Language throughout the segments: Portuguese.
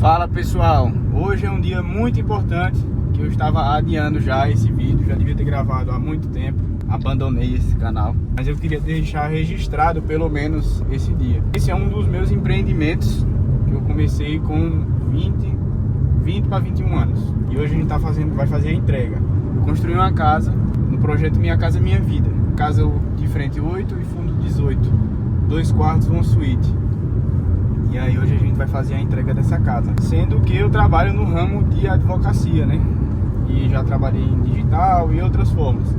Fala pessoal, hoje é um dia muito importante que eu estava adiando já esse vídeo, já devia ter gravado há muito tempo, abandonei esse canal, mas eu queria deixar registrado pelo menos esse dia. Esse é um dos meus empreendimentos que eu comecei com 20 para 21 anos e hoje a gente vai fazer a entrega. Eu construí uma casa no projeto Minha Casa Minha Vida, casa de frente 8 e fundo 18, 2 quartos, uma suíte. E aí hoje a gente vai fazer a entrega dessa casa. Sendo que eu trabalho no ramo de advocacia, né? E já trabalhei em digital e outras formas.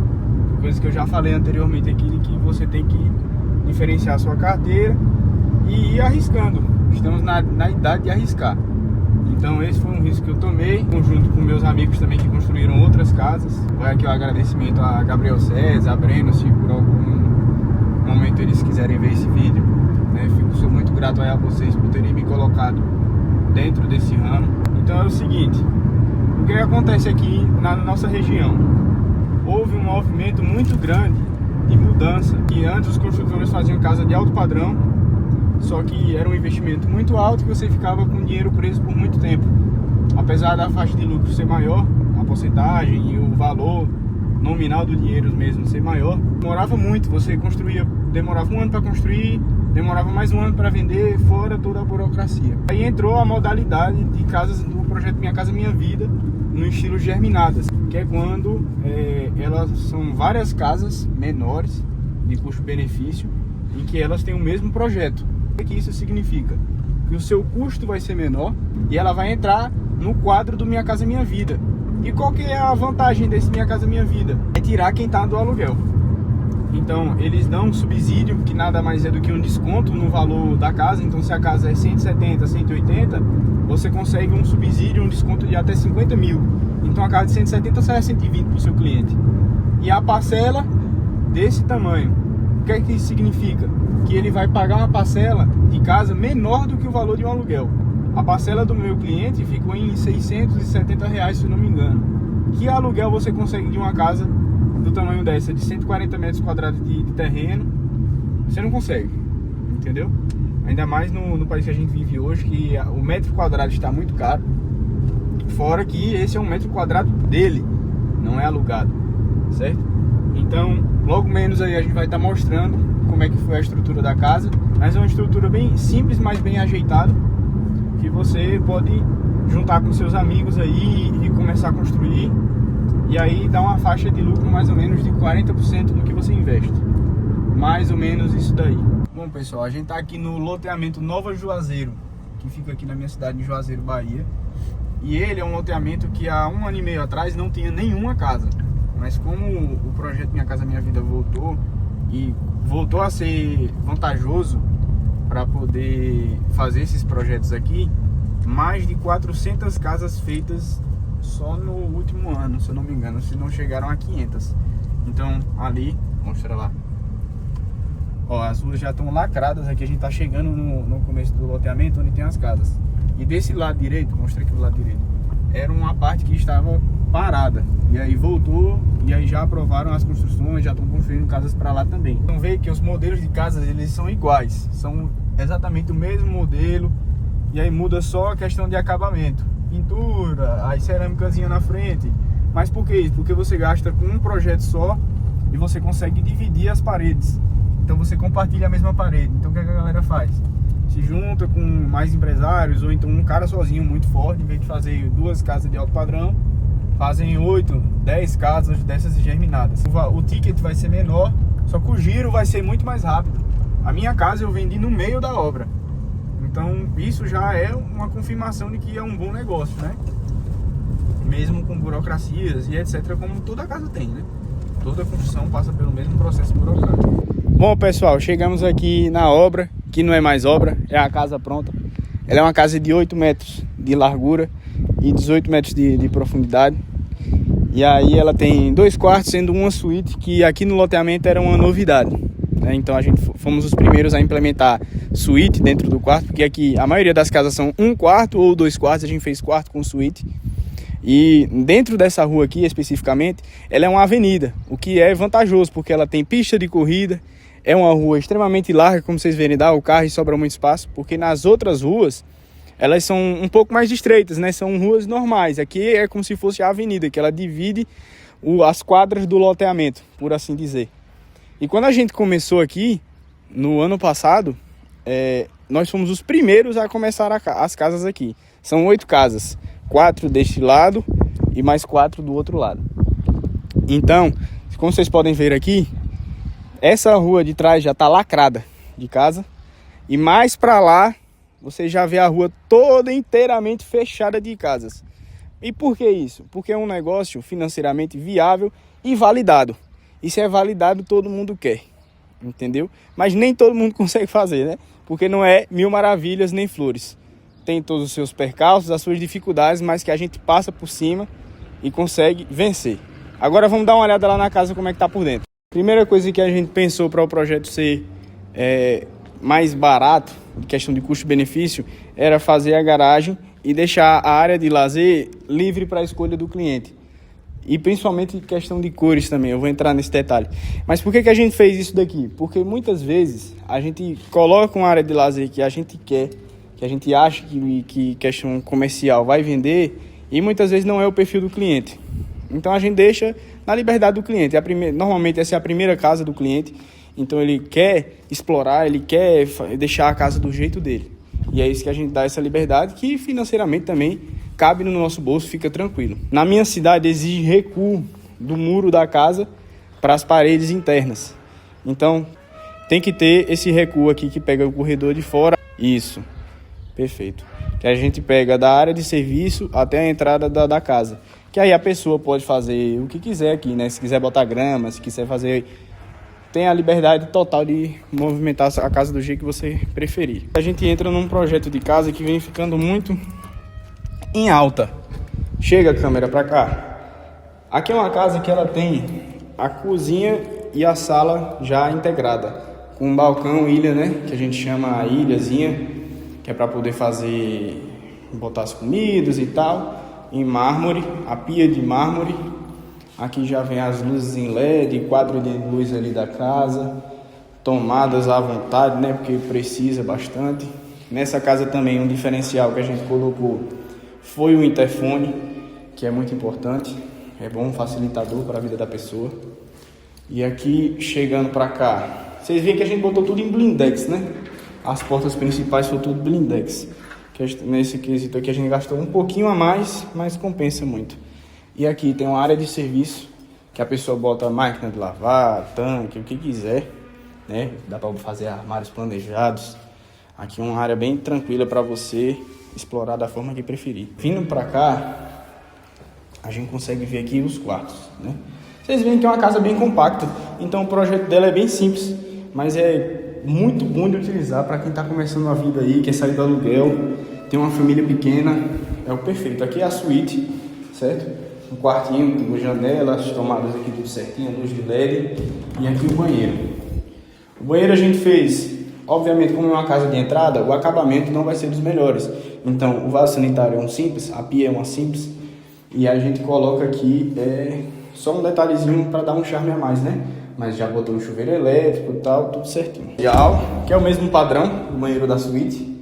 Coisas que eu já falei anteriormente aqui, de que você tem que diferenciar a sua carteira e ir arriscando. Estamos na idade de arriscar. Então esse foi um risco que eu tomei, junto com meus amigos também que construíram outras casas. Vai aqui o agradecimento a Gabriel César, a Breno, se por algum momento eles quiserem ver esse vídeo. Sou muito grato a vocês por terem me colocado dentro desse ramo. Então é o seguinte, o que acontece aqui na nossa região? Houve um movimento muito grande de mudança, que antes os construtores faziam casa de alto padrão, só que era um investimento muito alto que você ficava com dinheiro preso por muito tempo. Apesar da faixa de lucro ser maior, a porcentagem e o valor nominal do dinheiro mesmo ser maior, demorava muito, você construía, demorava um ano para construir, demorava mais um ano para vender, fora toda a burocracia. Aí entrou a modalidade de casas do projeto Minha Casa Minha Vida, no estilo germinadas, que é quando elas são várias casas menores, de custo-benefício, em que elas têm o mesmo projeto. O que isso significa? Que o seu custo vai ser menor e ela vai entrar no quadro do Minha Casa Minha Vida. E qual que é a vantagem desse Minha Casa Minha Vida? É tirar quem está do aluguel. Então eles dão um subsídio, que nada mais é do que um desconto no valor da casa. Então se a casa é 170, 180, você consegue um subsídio, um desconto de até 50 mil. Então a casa de 170 sai a 120 para o seu cliente. E a parcela desse tamanho, o que é que isso significa? Que ele vai pagar uma parcela de casa menor do que o valor de um aluguel. A parcela do meu cliente ficou em R$670, se não me engano. Que aluguel você consegue de uma casa do tamanho dessa, de 140 metros quadrados de terreno? Você não consegue, entendeu? Ainda mais no país que a gente vive hoje, que o metro quadrado está muito caro. Fora que esse é um metro quadrado dele, não é alugado, certo? Então, logo menos aí a gente vai estar mostrando como é que foi a estrutura da casa. Mas é uma estrutura bem simples, mas bem ajeitada, que você pode juntar com seus amigos aí e começar a construir. E aí dá uma faixa de lucro mais ou menos de 40% do que você investe. Mais ou menos isso daí. Bom pessoal, a gente tá aqui no loteamento Nova Juazeiro, que fica aqui na minha cidade de Juazeiro, Bahia. E ele é um loteamento que há 1 ano e meio atrás não tinha nenhuma casa. Mas como o projeto Minha Casa Minha Vida voltou a ser vantajoso para poder fazer esses projetos aqui, mais de 400 casas feitas só no último ano, se eu não me engano, se não chegaram a 500. Então ali, mostra lá, ó, as ruas já estão lacradas. Aqui a gente tá chegando no começo do loteamento, onde tem as casas. E desse lado direito, mostra aqui o lado direito, era uma parte que estava parada, e aí voltou, e aí já aprovaram as construções, já estão construindo casas para lá também. Então vê que os modelos de casas, eles são iguais, são exatamente o mesmo modelo, e aí muda só a questão de acabamento, pintura, as cerâmicazinha na frente. Mas por que isso? Porque você gasta com um projeto só e você consegue dividir as paredes. Então você compartilha a mesma parede. Então o que a galera faz? Se junta com mais empresários, ou então um cara sozinho muito forte, em vez de fazer 2 casas de alto padrão, fazem 8, 10 casas dessas germinadas. O ticket vai ser menor, só que o giro vai ser muito mais rápido. A minha casa eu vendi no meio da obra. Então isso já é uma confirmação de que é um bom negócio, né? Mesmo com burocracias e etc, como toda casa tem, né? Toda construção passa pelo mesmo processo burocrático. Bom pessoal, chegamos aqui na obra, que não é mais obra, é a casa pronta. Ela é uma casa de 8 metros de largura e 18 metros de profundidade. E aí ela tem 2 quartos, sendo uma suíte, que aqui no loteamento era uma novidade. Então a gente fomos os primeiros a implementar suíte dentro do quarto, porque aqui a maioria das casas são 1 quarto ou 2 quartos, a gente fez quarto com suíte. E dentro dessa rua aqui especificamente, ela é uma avenida, o que é vantajoso, porque ela tem pista de corrida, é uma rua extremamente larga, como vocês verem, dá o carro e sobra muito espaço, porque nas outras ruas elas são um pouco mais estreitas, né? São ruas normais. Aqui é como se fosse a avenida, que ela divide as quadras do loteamento, por assim dizer. E quando a gente começou aqui, no ano passado, nós fomos os primeiros a começar as casas aqui. São 8 casas, 4 deste lado e mais 4 do outro lado. Então, como vocês podem ver aqui, essa rua de trás já está lacrada de casa. E mais para lá, você já vê a rua toda inteiramente fechada de casas. E por que isso? Porque é um negócio financeiramente viável e validado. E se é validado, todo mundo quer, entendeu? Mas nem todo mundo consegue fazer, né? Porque não é mil maravilhas nem flores. Tem todos os seus percalços, as suas dificuldades, mas que a gente passa por cima e consegue vencer. Agora vamos dar uma olhada lá na casa como é que tá por dentro. Primeira coisa que a gente pensou para o projeto ser mais barato, em questão de custo-benefício, era fazer a garagem e deixar a área de lazer livre para a escolha do cliente. E principalmente questão de cores também, eu vou entrar nesse detalhe. Mas por que a gente fez isso daqui? Porque muitas vezes a gente coloca uma área de lazer que a gente quer, que a gente acha que questão comercial vai vender, e muitas vezes não é o perfil do cliente. Então a gente deixa na liberdade do cliente. Normalmente essa é a primeira casa do cliente, então ele quer explorar, ele quer deixar a casa do jeito dele. E é isso que a gente dá essa liberdade, que financeiramente também cabe no nosso bolso, fica tranquilo. Na minha cidade exige recuo do muro da casa para as paredes internas. Então tem que ter esse recuo aqui que pega o corredor de fora. Isso, perfeito. Que a gente pega da área de serviço até a entrada da casa. Que aí a pessoa pode fazer o que quiser aqui, né? Se quiser botar grama, se quiser fazer... Tem a liberdade total de movimentar a casa do jeito que você preferir. A gente entra num projeto de casa que vem ficando muito em alta. Chega a câmera pra cá. Aqui é uma casa que ela tem a cozinha e a sala já integrada. Com um balcão, ilha, né? Que a gente chama a ilhazinha. Que é pra poder botar as comidas e tal. Em mármore, a pia de mármore. Aqui já vem as luzes em LED, quadro de luz ali da casa, tomadas à vontade, né? Porque precisa bastante. Nessa casa também um diferencial que a gente colocou foi o interfone, que é muito importante. É bom, um facilitador para a vida da pessoa. E aqui, chegando para cá, vocês veem que a gente botou tudo em blindex, né? As portas principais foram tudo blindex. Nesse quesito aqui a gente gastou um pouquinho a mais, mas compensa muito. E aqui tem uma área de serviço, que a pessoa bota máquina de lavar, tanque, o que quiser, né? Dá para fazer armários planejados. Aqui é uma área bem tranquila para você explorar da forma que preferir. Vindo para cá, a gente consegue ver aqui os quartos, né? Vocês veem que é uma casa bem compacta, então o projeto dela é bem simples, mas é muito bom de utilizar para quem está começando a vida aí, quer sair do aluguel, tem uma família pequena, é o perfeito. Aqui é a suíte, certo? Um quartinho com janelas, tomadas aqui tudo certinho, luz de LED, e aqui o banheiro. O banheiro a gente fez, obviamente, como é uma casa de entrada, o acabamento não vai ser dos melhores. Então o vaso sanitário é um simples, a pia é uma simples, e a gente coloca aqui só um detalhezinho para dar um charme a mais, né? Mas já botou um chuveiro elétrico e tal, tudo certinho. Que é o mesmo padrão do banheiro da suíte.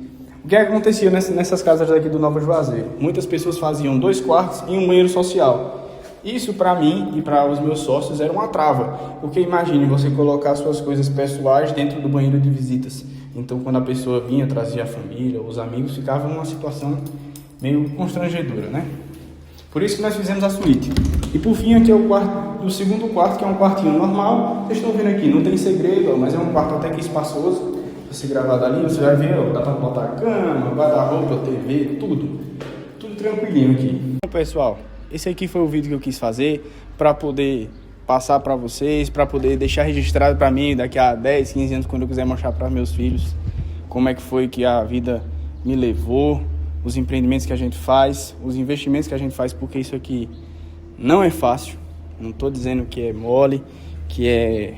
O que acontecia nessas casas aqui do Nova Juazeiro? Muitas pessoas faziam 2 quartos e um banheiro social. Isso para mim e para os meus sócios era uma trava. Porque imagine você colocar suas coisas pessoais dentro do banheiro de visitas. Então quando a pessoa vinha, trazia a família, os amigos, ficava numa situação meio constrangedora, né? Por isso que nós fizemos a suíte. E por fim aqui é o segundo quarto, que é um quartinho normal. Vocês estão vendo aqui, não tem segredo, mas é um quarto até que espaçoso. Você gravar dali, você vai ver, ó, dá pra botar cama, guarda-roupa, TV, tudo tranquilinho aqui. Então, pessoal, esse aqui foi o vídeo que eu quis fazer para poder passar para vocês, para poder deixar registrado para mim daqui a 10, 15 anos, quando eu quiser mostrar para meus filhos como é que foi que a vida me levou, os empreendimentos que a gente faz, os investimentos que a gente faz, porque isso aqui não é fácil. Não tô dizendo que é mole, que é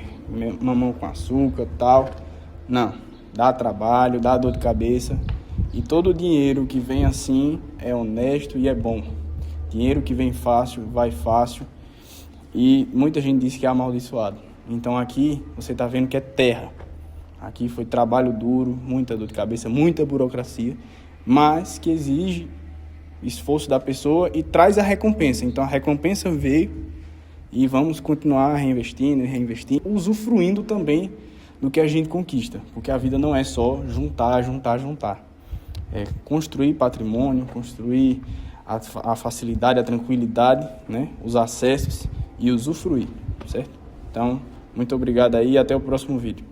mamão com açúcar e tal. Não. Dá trabalho, dá dor de cabeça, e todo o dinheiro que vem assim é honesto e é bom. Dinheiro que vem fácil, vai fácil, e muita gente diz que é amaldiçoado. Então aqui você está vendo que é terra. Aqui foi trabalho duro, muita dor de cabeça, muita burocracia, mas que exige esforço da pessoa e traz a recompensa. Então a recompensa veio e vamos continuar reinvestindo, usufruindo também do que a gente conquista, porque a vida não é só juntar. É construir patrimônio, construir a facilidade, a tranquilidade, né? Os acessos e usufruir, certo? Então, muito obrigado aí e até o próximo vídeo.